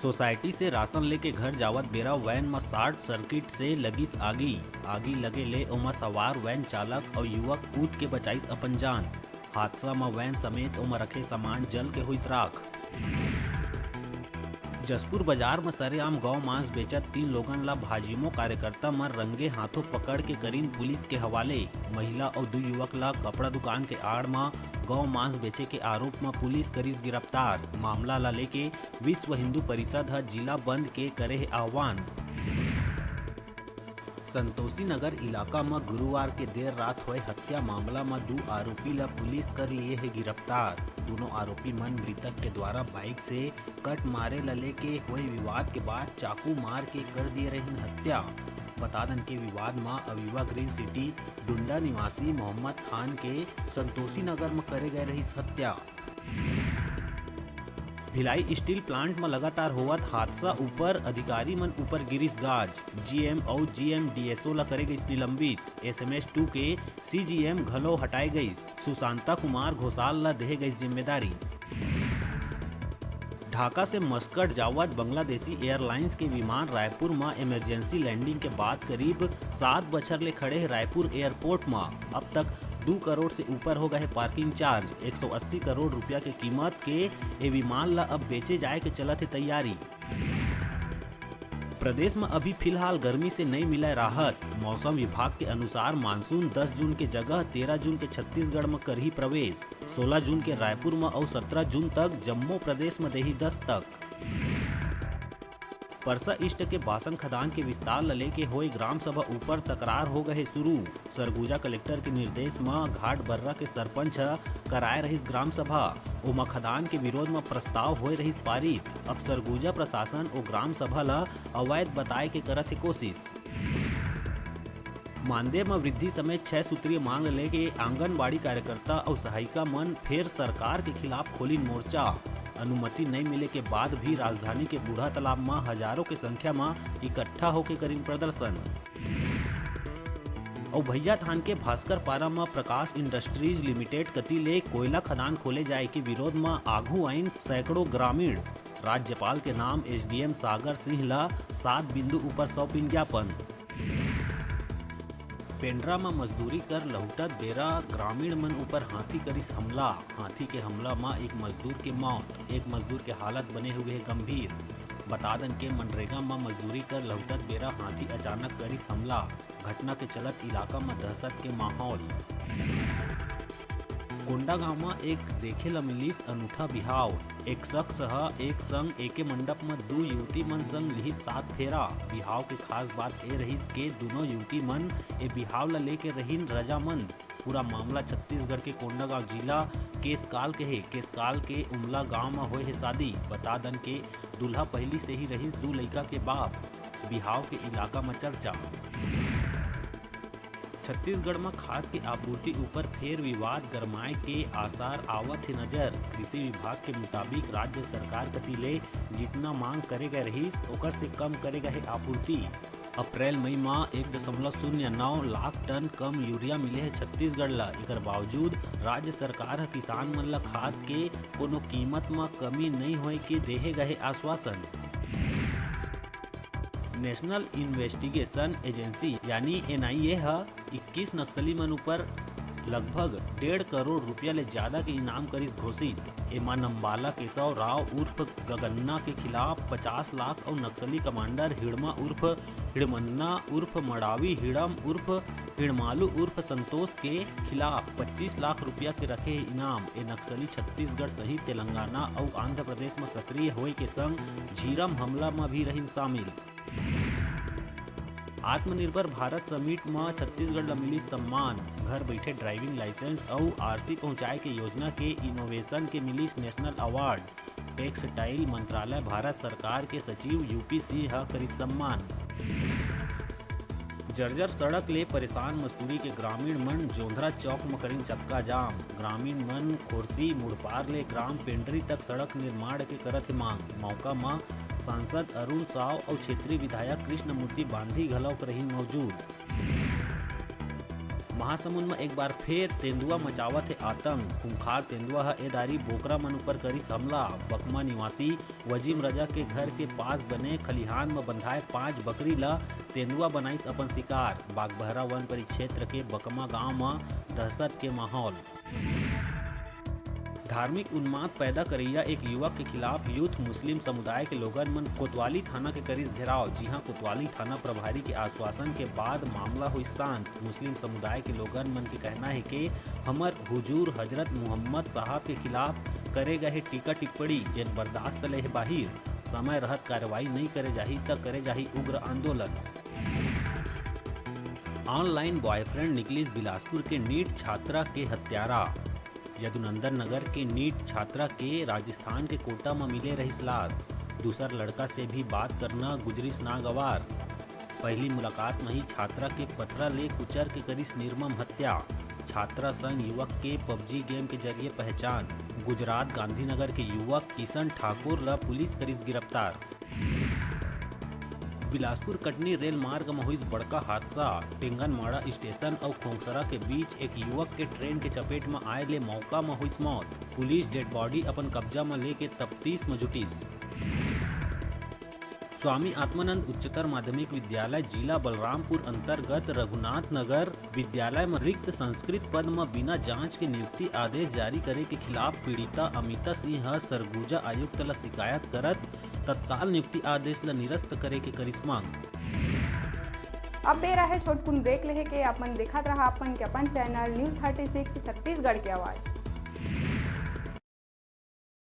Society से ration लेके घर जावत बेरा वैन में शॉर्ट सर्किट से लगिस आगी लगे ले ओमा सवार वैन चालक और युवक कूद के बचाइस अपन जान। हादसा में वैन समेत ओमा रखे सामान जल के हुई राख। जसपुर बाजार में सरेआम गौ मांस बेचत 3 लोगन ला भाजयुमो कार्यकर्ता मन रंगे हाथों पकड़ के करीन पुलिस के हवाले। महिला और 2 युवक ला कपड़ा दुकान के आड़ में गौ मांस बेचे के आरोप में पुलिस करीस गिरफ्तार। मामला ला लेके विश्व हिंदू परिषद ह जिला बंद के करे है आह्वान। संतोषी नगर इलाका में गुरुवार के देर रात हुए हत्या मामला में 2 आरोपी ला पुलिस कर लिए है गिरफ्तार। दोनों आरोपी मन मृतक के द्वारा बाइक से कट मारे ला लेके हुए विवाद के बाद चाकू मार के कर दिए रही हत्या। बता दें के विवाद में अविवा ग्रीन सिटी डुंडा निवासी मोहम्मद खान के संतोषी नगर में करे गए रही हत्या। भिलाई स्टील प्लांट में लगातार होवत हादसा ऊपर अधिकारी मन ऊपर गिरिस गाज। जीएम और जीएम डीएसओ ला करे गई निलंबित। एसएमएस 2 के सीजीएम घलो हटाए गई। सुशांता कुमार घोसाल ला देहे गई जिम्मेदारी। ढाका से मस्कट जावत बांग्लादेशी एयरलाइंस के विमान रायपुर में इमरजेंसी लैंडिंग के बाद करीब 7 बछर ले खड़े है रायपुर एयरपोर्ट में। अब तक 2 करोड़ से ऊपर हो गए पार्किंग चार्ज। 180 करोड़ रुपया के कीमत के ये विमान ला अब बेचे जाए के चलत है तैयारी। प्रदेश में अभी फिलहाल गर्मी से नहीं मिला राहत। मौसम विभाग के अनुसार मानसून 10 जून के जगह 13 जून के छत्तीसगढ़ में करही प्रवेश। 16 जून के रायपुर में और 17 जून तक जम्मू प्रदेश में देही दस्तक। परसा ईस्ट के बासन खदान के विस्तार ला लेके हुई ग्राम सभा ऊपर तकरार हो गए शुरू। सरगुजा कलेक्टर के निर्देश में घाट बर्रा के सरपंच कराए रही ग्राम सभा। ओमा खदान के विरोध में प्रस्ताव हो रही पारित। अब सरगुजा प्रशासन और ग्राम सभा ला अवैध बताए के करत है कोशिश। मानदेय में वृद्धि समेत 6 सूत्रीय मांग लेके आंगनबाड़ी कार्यकर्ता और सहायिका मन फिर सरकार के खिलाफ खोली मोर्चा। अनुमति नहीं मिले के बाद भी राजधानी के बूढ़ा तालाब में हजारों की संख्या में इकट्ठा होकर करीन प्रदर्शन। और भैया थान के भास्कर पारा में प्रकाश इंडस्ट्रीज लिमिटेड कति ले कोयला खदान खोले जाए के विरोध में आगू आइन सैकड़ों ग्रामीण। राज्यपाल के नाम एसडीएम सागर सिंह ला 7 बिंदु ऊपर सौंपिन ज्ञापन। पेंड्रा में मजदूरी कर लहुटत बेरा ग्रामीण मन ऊपर हाथी करिस हमला। हाथी के हमला में एक मजदूर की मौत, एक मजदूर के हालत बने हुए है गंभीर। बता दें के मनरेगा में मजदूरी कर लहुटत बेरा हाथी अचानक करिस हमला। घटना के चलत इलाका में दहशत के माहौल। कोंडा गांव में एक देखे ला मिलिस अनूठा बिहाव। एक शख्स एक संग एके मंडप में 2 युवती मन संग लिही 7 फेरा। बिहाव के खास बात ए रहीस के दोनों युवती मन ए बिहाव ला लेके रहीन रजामंद। पूरा मामला छत्तीसगढ़ के कोंडागांव जिला केसकाल के है। केसकाल के उमला गांव में हुए है शादी। बता दन के दूल्हा पहली से ही रहीस 2 लड़का के बाप। बिहाव के इलाका में चर्चा। छत्तीसगढ़ में खाद की आपूर्ति ऊपर फिर विवाद गरमाए के आसार आवत है नजर। कृषि विभाग के मुताबिक राज्य सरकार कति ले जितना मांग करे गए रहीस ओकर से कम करे गए आपूर्ति। अप्रैल मई में 1.09 लाख टन कम यूरिया मिले है छत्तीसगढ़ ला। एकर बावजूद राज्य सरकार किसान मन ला खाद के कोनो कीमत में कमी नहीं होए के देहे गए आश्वासन। नेशनल इन्वेस्टिगेशन एजेंसी यानी एनआईए 21 नक्सली मन ऊपर लगभग 1.5 करोड़ रुपया ले ज्यादा के इनाम करिस घोषित। एमा नंबाला केशव राव उर्फ गगन्ना के खिलाफ 50 लाख और नक्सली कमांडर हिड़मा उर्फ हिड़मन्ना उर्फ मड़ावी हिड़म उर्फ हिड़मालू उर्फ संतोष के खिलाफ 25 लाख रुपया के रखे इनाम। ए नक्सली छत्तीसगढ़ सहित तेलंगाना और आंध्र प्रदेश में सक्रिय होए के संग झीरम हमला में भी रही शामिल। आत्मनिर्भर भारत समिट में छत्तीसगढ़ ला मिली सम्मान। घर बैठे ड्राइविंग लाइसेंस और आरसी पहुंचाए के योजना के इनोवेशन के मिलिस नेशनल अवार्ड। टेक्सटाइल मंत्रालय भारत सरकार के सचिव यूपीसी करिस सम्मान। जर्जर सड़क ले परेशान मस्तूरी के ग्रामीण मन जोंधरा चौक में करीन चक्का जाम। ग्रामीण मन खोरसी मुड़पार ले ग्राम पेंडरी तक सड़क निर्माण के करत है मांग। मौका में सांसद अरुण साव और क्षेत्रीय विधायक कृष्णमूर्ति बांधी घलौक रही मौजूद। महासमुंद में एक बार फिर तेंदुआ मचावत है आतंक। खूंखार तेंदुआ ह ए दारी बोकरा मन ऊपर करिस हमला। बकमा निवासी वजीम रजा के घर के पास बने खलिहान में बंधाए 5 बकरी ला तेंदुआ बनाइस अपन शिकार। बागबहरा वन परिक्षेत्र के बकमा गांव में दहशत के माहौल। धार्मिक उन्माद पैदा करैया एक युवक के खिलाफ यूथ मुस्लिम समुदाय के लोगन मन कोतवाली थाना के करिस घेराव। जी हां, कोतवाली थाना प्रभारी के आश्वासन के बाद मामला हुई शांत। मुस्लिम समुदाय के लोगन मन के कहना है कि हमर हुजूर हजरत मोहम्मद साहब के खिलाफ करे गए टीका टिप्पणी जिन बर्दाश्त ले बाहिर समय रहत कार्रवाई नहीं करे जाही तक करे जाही उग्र आंदोलन। ऑनलाइन बॉयफ्रेंड निकलिस बिलासपुर के नीट छात्रा के हत्यारा। यदुनंदन नगर के नीट छात्रा के राजस्थान के कोटा में मिले रहिस लाश। दूसर लड़का से भी बात करना गुजरिस नागवार। पहली मुलाकात में ही छात्रा के पथरा ले कुचर के करिस निर्मम हत्या। छात्रा संग युवक के पबजी गेम के जरिए पहचान। गुजरात गांधीनगर के युवक किशन ठाकुर ला पुलिस करिस गिरफ्तार। बिलासपुर कटनी रेल मार्ग में हुई बड़का हादसा। टेंगनमाड़ा स्टेशन और खोंगसरा के बीच एक युवक के ट्रेन के चपेट में आए ले मौका में हुई मौत। पुलिस डेड बॉडी अपन कब्जा में लेके तफ्तीश में जुटिस। स्वामी आत्मानंद उच्चतर माध्यमिक विद्यालय जिला बलरामपुर अंतर्गत रघुनाथ नगर विद्यालय में रिक्त संस्कृत पद में बिना जांच के नियुक्ति आदेश जारी करे के खिलाफ पीड़िता अमिता सिंह सरगुजा आयुक्त ला शिकायत करत तत्काल नियुक्ति आदेश ला निरस्त करे के करिस मांग। अब बेरा है छोटकुन ब्रेक लेहे के अपन देखत रहा अपन चैनल न्यूज़ 36 छत्तीसगढ़ की आवाज़।